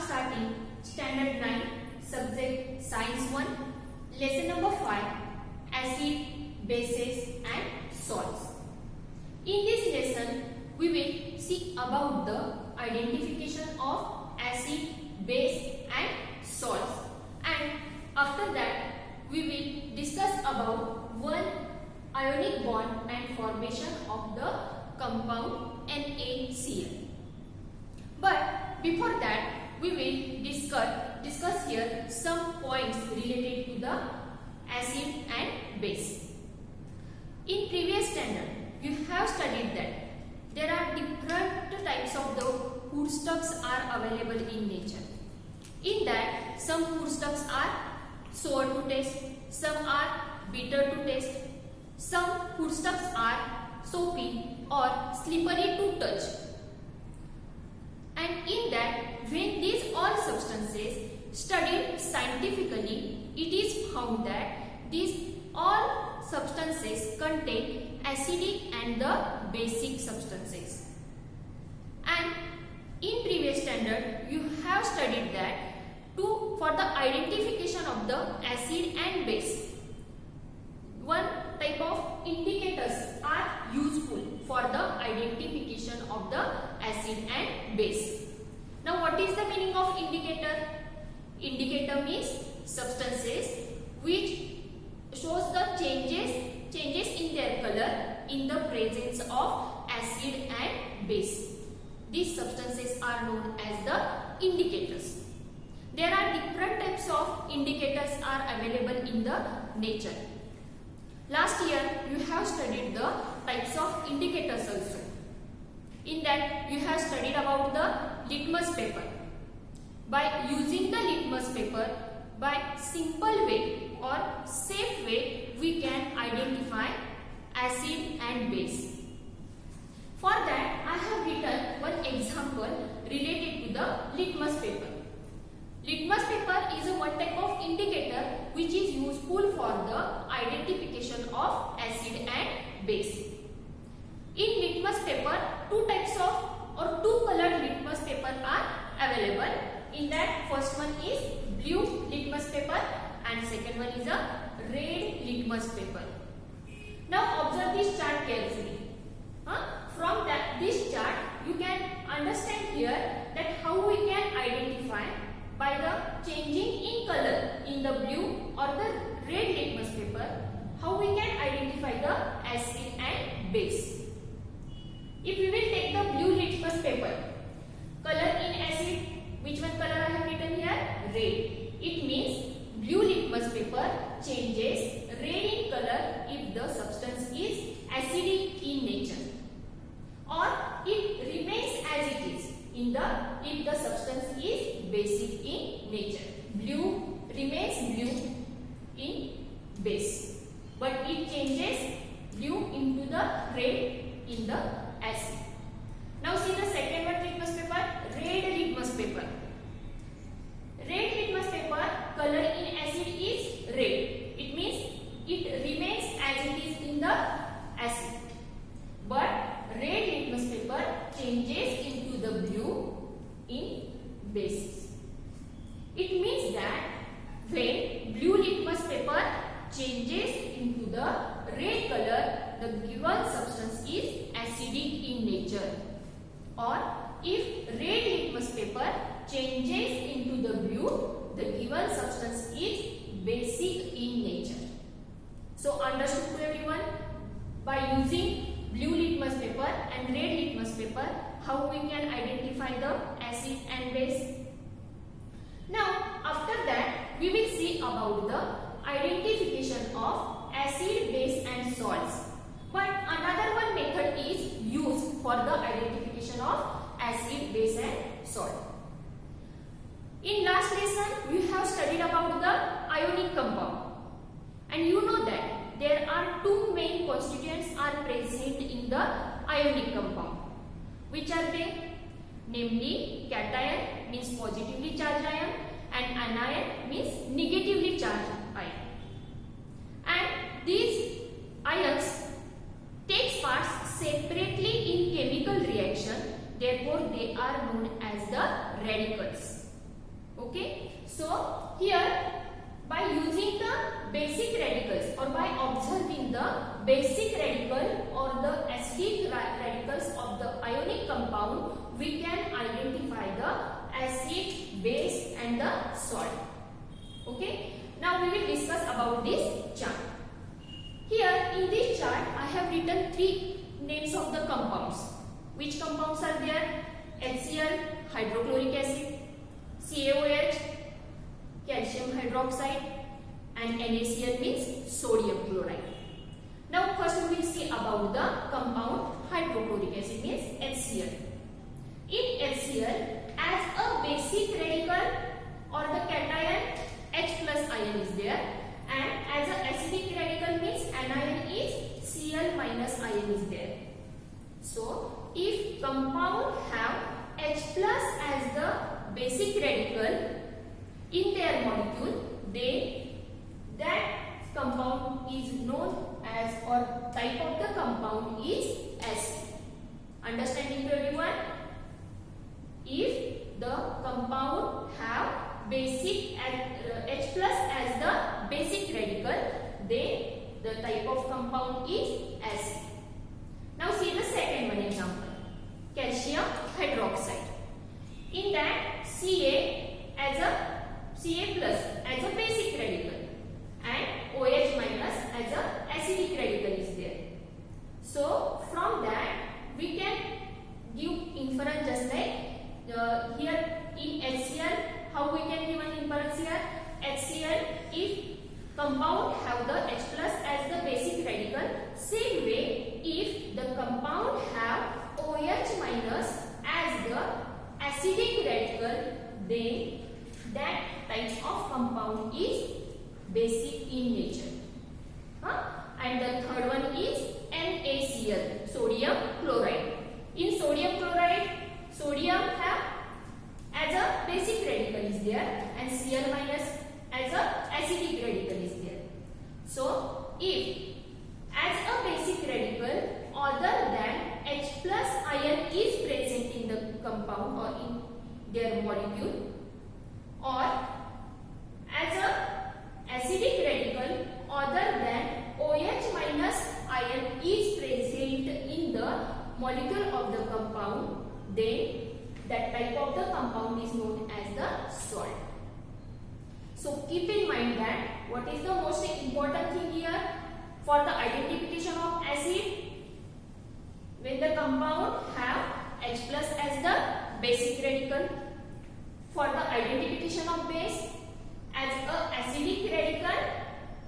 starting Standard 9, Subject Science 1, Lesson number 5, Acid, Bases and Salts. In this lesson, we will see about the identification of acid, base and salts. And after that, we will discuss about one ionic bond and formation of the compound NaCl. But before that, we will discuss here some points related to the acid and base. In previous standard, you have studied that there are different types of the foodstuffs are available in nature. In that, some foodstuffs are sour to taste, some are bitter to taste, some foodstuffs are soapy or slippery to touch. And in that, when these all substances studied scientifically, it is found that these all substances contain acidic and the basic substances. And in previous standard, you have studied that for the identification of the acid and base, one type of indicators are useful for the identification of the acid and base. Now, what is the meaning of indicator? Indicator means substances which shows the changes in their color in the presence of acid and base. These substances are known as the indicators. There are different types of indicators are available in the nature. Last year, you have studied the types of indicators also. In that, you have studied about the litmus paper. By using the litmus paper, by simple way or safe way, we can identify acid and base. For that, I have written one example related to the litmus paper. Litmus paper is one type of indicator which is useful for the identification of acid and base. In litmus paper, two types of or two colored litmus paper are available. In that, first one is blue litmus paper and second one is a red litmus paper. Now observe this chart carefully. From this chart, you can understand here that how we can identify by the changing in color in the blue or the red litmus paper, how we can identify the acid and base. If we will take the blue litmus paper, color in acid, which one color I have written here? Red. It means blue litmus paper changes red in color if the substance is acidic in nature, or it remains as it is if the substance is basic in nature. Blue remains blue in base, but it changes blue into the red in the acid. Now see the second one litmus paper, red litmus paper. Red litmus paper, color in acid is red. It means it remains as it is in the acid. But red litmus paper changes into the blue in basis. It means that when blue litmus paper changes into the red color, the given substance is acidic in nature. Or if red litmus paper changes into the blue, the given substance is basic in nature. So understood to everyone? By using blue litmus paper and red litmus paper, how we can identify the acid and base. Now, after that, we will see about the identification of acid, base and salts. But another one method is used for the identification of acid, base and salt. In last lesson, we have studied about the ionic compound. And you know that there are two main constituents are present in the ionic compound. Which are they? Namely, cation means positively charged ion and anion means negatively charged ion. And these ions takes parts separately in chemical reaction, therefore they are known as the radicals. Okay, so here by using the basic radicals or by observing the basic radical or the acidic radicals of the ionic compound, we can identify the acid, base and the salt. Okay, now we will discuss about this chart. Here in this chart I have written three names of the compounds. Which compounds are there? HCl, hydrochloric acid, CaOH, calcium hydroxide, and NaCl means sodium chloride. Now first we will see about the compound hydrochloric acid means HCl. In HCl, as a basic radical or the cation, H plus ion is there, and as a acidic radical means anion is Cl minus ion is there. So if compound have H plus as the basic radical in their molecule, then that compound is known as, or type of the compound is acid. Understanding to everyone? If the compound have basic H plus as the basic radical, then the type of compound is acid. Now see the second one example, calcium hydroxide. In that Ca plus as a basic radical and OH minus as a acidic radical is there. So from that we can give inference just like here in HCl. How we can give an inference here? HCl, if compound have the H plus as the basic radical, same way if the compound have OH minus as the acidic radical, then that type of compound is basic in nature. And the third one is NaCl, sodium chloride. In sodium chloride, sodium have as a basic radical is there and Cl minus as a acidic radical is there. So if as a basic radical other than H plus ion is present in the compound or in their molecule, or as a acidic radical other than OH minus ion is present in the molecule of the compound, then that type of the compound is known as the salt. So keep in mind that what is the most important thing here for the identification of acid? When the compound have H plus as the basic radical. For the identification of base, as a acidic radical,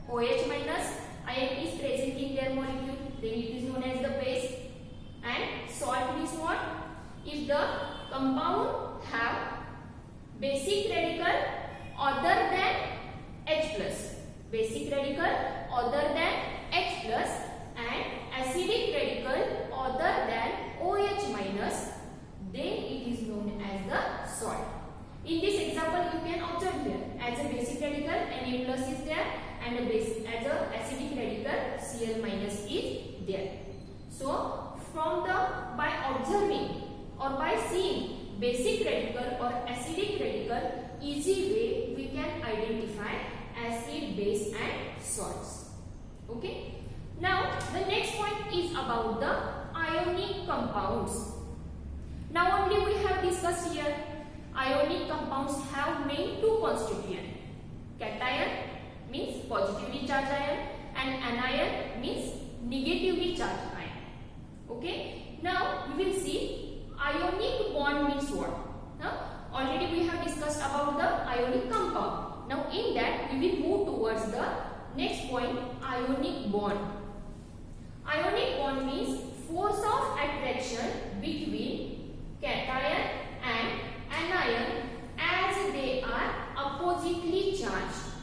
OH minus ion is present in their molecule, then it is known as the base. And salt means what? If the compound have basic radical other than H plus, basic radical other than H plus, and acidic radical other than OH minus, then it is known as the salt. In this example, you can observe here as a basic radical Na plus is there and a base as a acidic radical Cl minus is there. So from the by observing or by seeing basic radical or acidic radical, easy way we can identify acid, base and salts. Okay. Now the next point is about the ionic compounds. Now only we have discussed here. Ionic compounds have main two constituents. Cation means positively charged ion and anion means negatively charged ion. Okay. Now we will see ionic bond means what. Already we have discussed about the ionic compound. Now in that we will move towards the next point, ionic bond. Ionic bond means force of attraction between cation and anion as they are oppositely charged.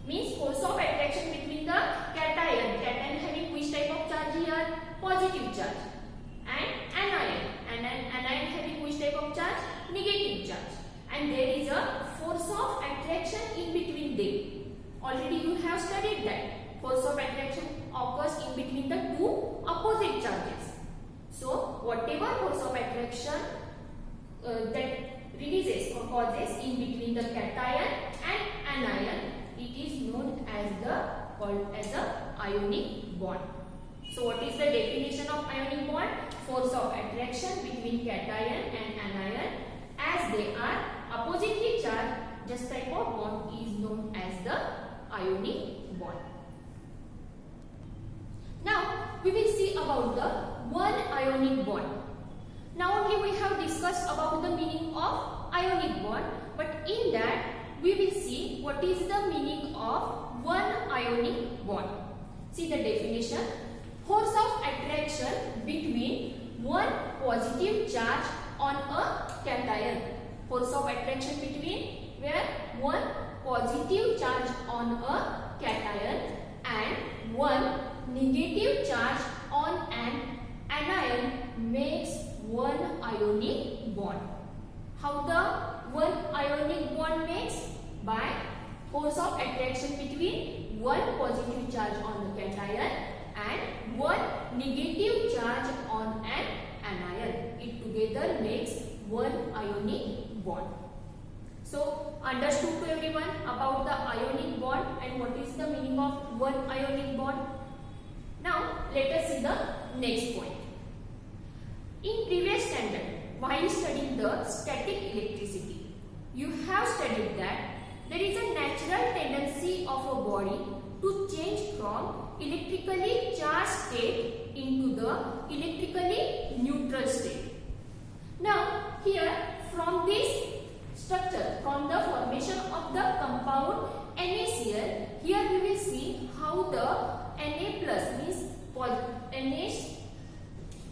Means force of attraction between the cation having which type of charge here? Positive charge. And anion having which type of charge? Negative charge. And there is a force of attraction in between them. Already you have studied that. Force of attraction occurs in between the two opposite charges. So whatever force of attraction that releases or causes in between the cation and anion, it is known as called as a ionic bond. So what is the definition of ionic bond? Force of attraction between cation and anion as they are oppositely charged. This type of bond is known as the ionic bond. Now we will see about the one ionic bond. Now only we have discussed about the meaning of ionic bond, but in that we will see what is the meaning of one ionic bond. See the definition. Force of attraction between one positive charge on a cation. Force of attraction between where one positive charge on a cation and one negative charge on an anion makes one ionic bond. How the one ionic bond makes? By force of attraction between one positive charge on the cation and one negative charge on an anion. It together makes one ionic bond. So understood to everyone about the ionic bond and what is the meaning of one ionic bond? Now let us see the next point. In previous standard, while studying the static electricity, you have studied that there is a natural tendency of a body to change from electrically charged state into the electrically neutral state. Now here from this structure, from the formation of the compound NaCl, here we will see how the Na plus means Na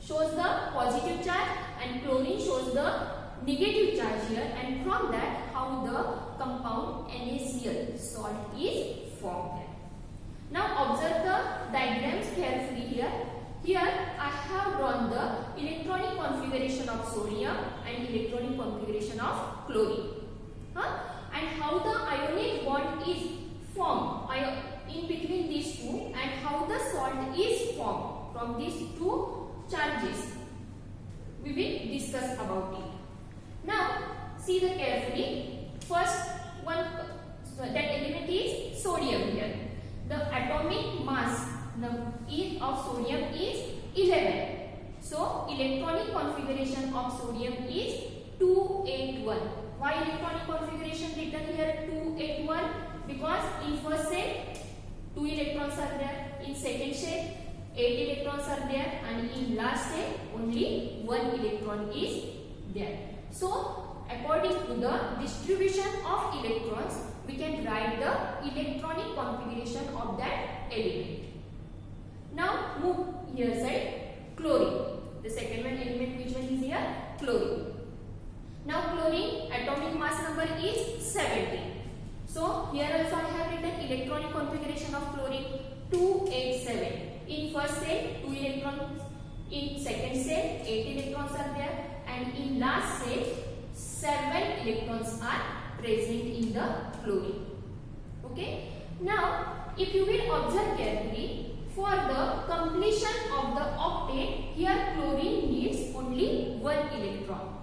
shows the positive charge and chlorine shows the negative charge here, and from that how the compound NaCl salt is formed. Now observe the diagrams carefully here. Here I have drawn the electronic configuration of sodium and electronic configuration of chlorine. And how the ionic bond is formed in between these two, and how the salt is formed from these two charges. We will discuss about it. Now see the carefully. First one, that element is sodium here. The atomic mass of sodium is 11. So electronic configuration of sodium is 281. Why electronic configuration written here 281? Because in first set 2 electrons are there, in second set 8 electrons are there, and in last set only 1 electron is there. So according to the distribution of electrons, we can write the electronic configuration of that element. Now move here side, chlorine. The second one element, which one is here? Chlorine. Now chlorine atomic mass number is 17. So here also I have written electronic configuration of chlorine 287. In first set 2 electrons, in second set 8 electrons are there, and in last set 7 electrons are present in the chlorine. Okay. Now if you will observe carefully, for the completion of the octet, here chlorine needs only 1 electron.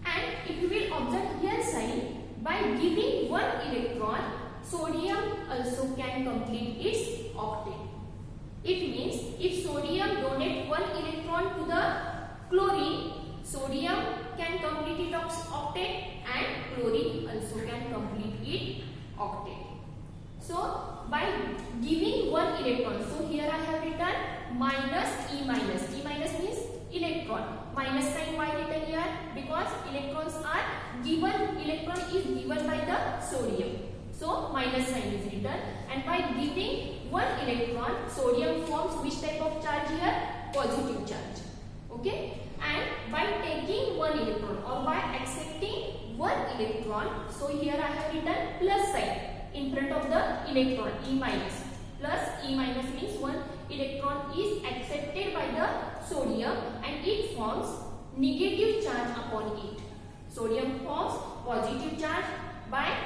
And if you will observe here side, by giving 1 electron, sodium also can complete its octet. It means if sodium donates 1 electron to the chlorine, sodium can complete its octet and chlorine also can complete its octet. So by giving 1 electron, so here I have written minus E minus. E minus means electron. Minus sign why written here? Because electrons are given, electron is given by the sodium. So minus sign is written, and by giving 1 electron, sodium forms which type of charge here? Positive charge. Okay? And by taking 1 electron or by accepting 1 electron, so here I have written plus sign in front of the electron, E minus. Plus E minus means 1 electron is accepted by the sodium and it forms negative charge upon it. Sodium forms positive charge by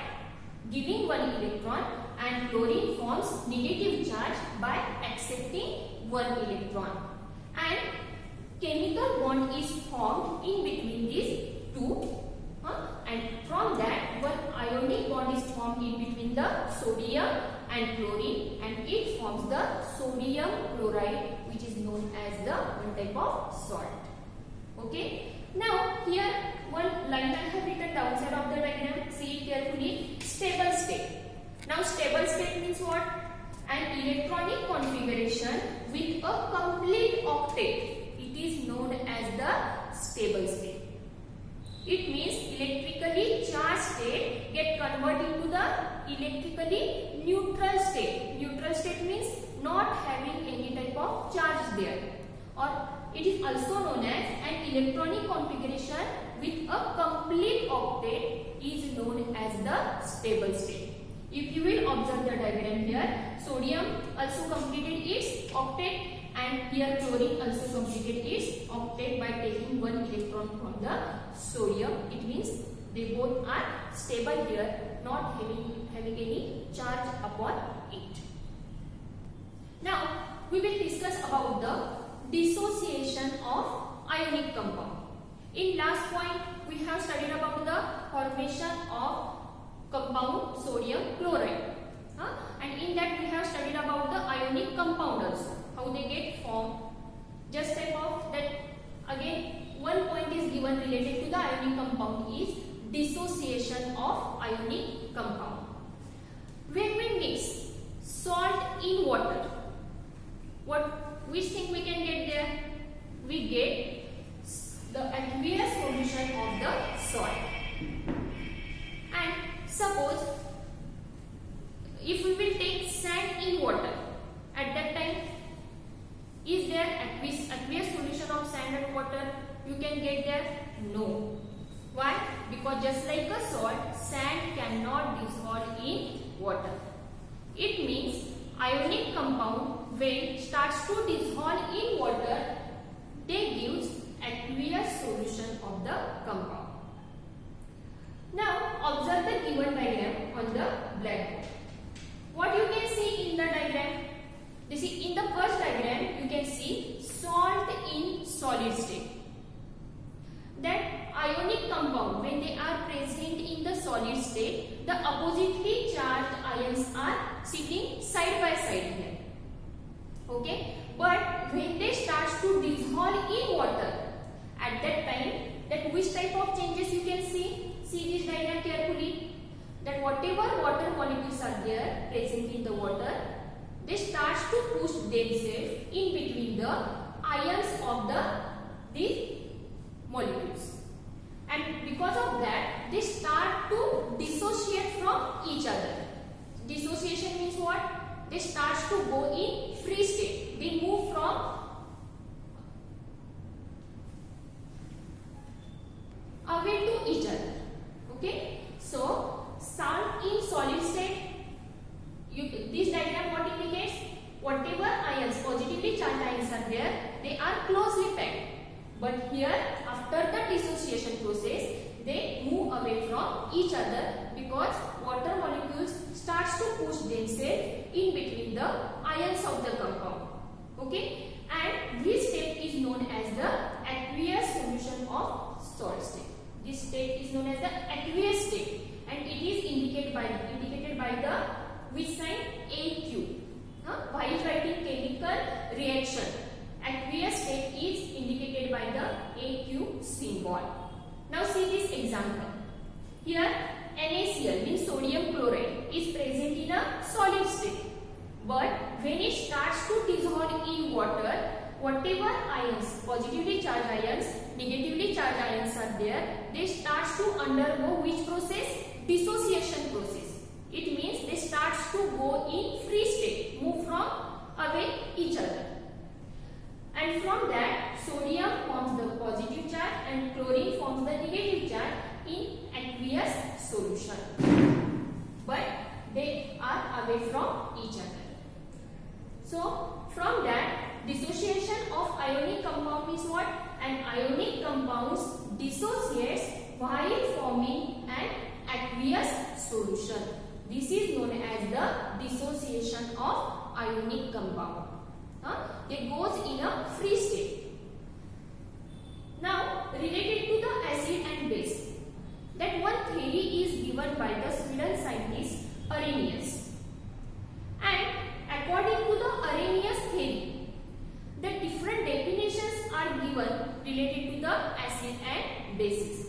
giving 1 electron, and chlorine forms negative charge by accepting 1 electron. And chemical bond is formed in between these two, and one type of salt. Okay. Now here one line I have written downside of the diagram. See it carefully. Stable state. Now stable state means what? An electronic configuration with a complete octet. It is known as the stable state. It means electrically charged state get converted into the electrically neutral state. Neutral state means not having any type of charge there, or it is also known as an electronic configuration with a complete octet is known as the stable state. If you will observe the diagram here, sodium also completed its octet and here chlorine also completed its octet by taking one electron from the sodium. It means they both are stable here, not having any charge upon it. Now we will discuss about the dissociation of ionic compound. In last point we have studied about the formation of compound sodium chloride, and in that we have studied about the ionic compound also, how they get formed. Just type of that again, one point is given related to the ionic compound is dissociation of ionic compound. When we mix salt in water, which thing we can get there? We get the aqueous solution of the salt. And suppose if we will take sand in water, at that time is there aqueous solution of sand and water? You can get there? No. Why? Because just like a salt, sand cannot dissolve in water. It means ionic compound when starts to dissolve in water, they gives aqueous solution of the compound. Now observe the given diagram on the blackboard. What you can see in the diagram? You see in the first diagram you can see salt in solid state. That ionic compound when they are present in the solid state, the oppositely charged ions are sitting side by side here. Okay, but when they start to dissolve in water, at that time, that which type of changes you can see? See this diagram carefully. That whatever water molecules are there present in the water, they start to push themselves in between the ions of these molecules, and because of that they start to dissociate from each other. Dissociation means what? They start to go in free state. They move from away to each other. Okay, so salt in solid state, this diagram what indicates? Whatever ions, positively charged ions are there, they are closely packed. But here, after the dissociation process, they move away from each other because water molecules starts to push themselves in between the ions of the compound. Okay, and this state is known as the aqueous solution of salt state. This state is known as the aqueous state, and it is indicated by the which sign? AQ. While writing chemical reaction, aqueous state is indicated by the AQ symbol. Now see this example. Here NaCl means sodium chloride is present in a solid state, but when it starts to dissolve in water, whatever ions, positively charged ions, negatively charged ions are there, they start to undergo which process? Dissociation process. It means they start to go in free state, move from away each other. And from that, sodium forms the positive charge and chlorine forms the negative charge in aqueous solution. But they are away from each other. So, from that, dissociation of ionic compound is what? An ionic compound dissociates while forming an aqueous solution. This is known as the dissociation of ionic compound. It goes in a free state. Now, related to the acid and base, that one theory is given by the Sweden scientist Arrhenius. And according to the Arrhenius theory, the different definitions related to the acid and bases.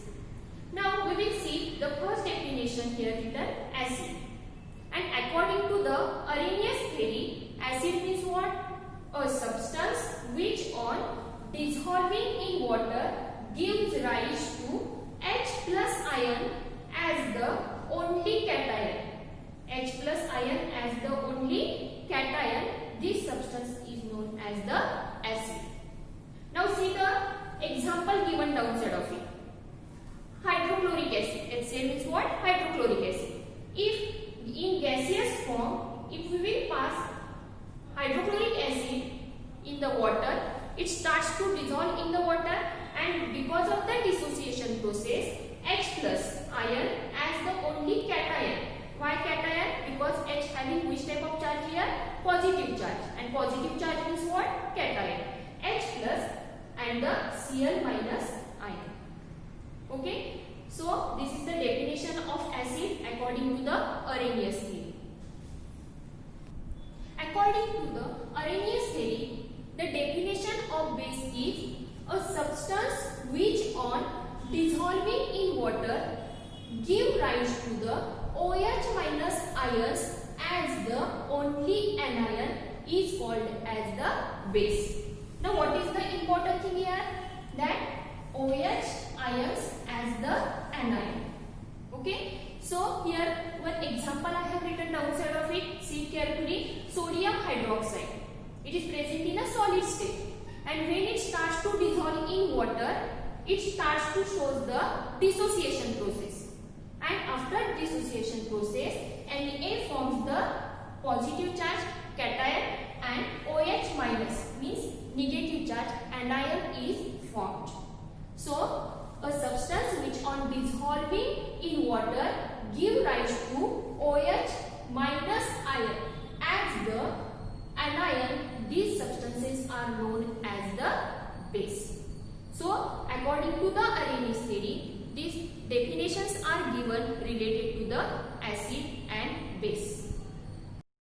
Now we will see the first definition here written, acid. And according to the Arrhenius theory, acid means what? A substance which on dissolving in water gives rise to H plus ion as the only cation. H plus ion as the only cation. This substance is known as the acid. Now see the example given downside of it. Hydrochloric acid. HCl means what? Hydrochloric acid. If in gaseous form, if we will pass hydrochloric acid in the water, it starts to dissolve in the water, and because of the dissociation process, H plus ion as the only cation. Why cation? Because H having which type of charge here? Positive charge. And positive charge means what? Cation. H plus and the Cl minus ion. Okay. So this is the definition of acid according to the Arrhenius theory. According to the Arrhenius theory, the definition of base is a substance which on dissolving in water give rise to the OH minus ions as the only anion is called as the base. Now what is the important thing here? That OH ions as the anion. Okay. So here one example I have written downside of it. See carefully. Sodium hydroxide. It is present in a solid state, and when it starts to dissolve in water, it starts to show the dissociation process. And after dissociation process, Na forms the positive charge cation and OH minus means negative charge anion is formed. So a substance which on dissolving in water give rise to OH minus ion as the anion. These substances are known as the base. So according to the Arrhenius theory, these definitions are given related to the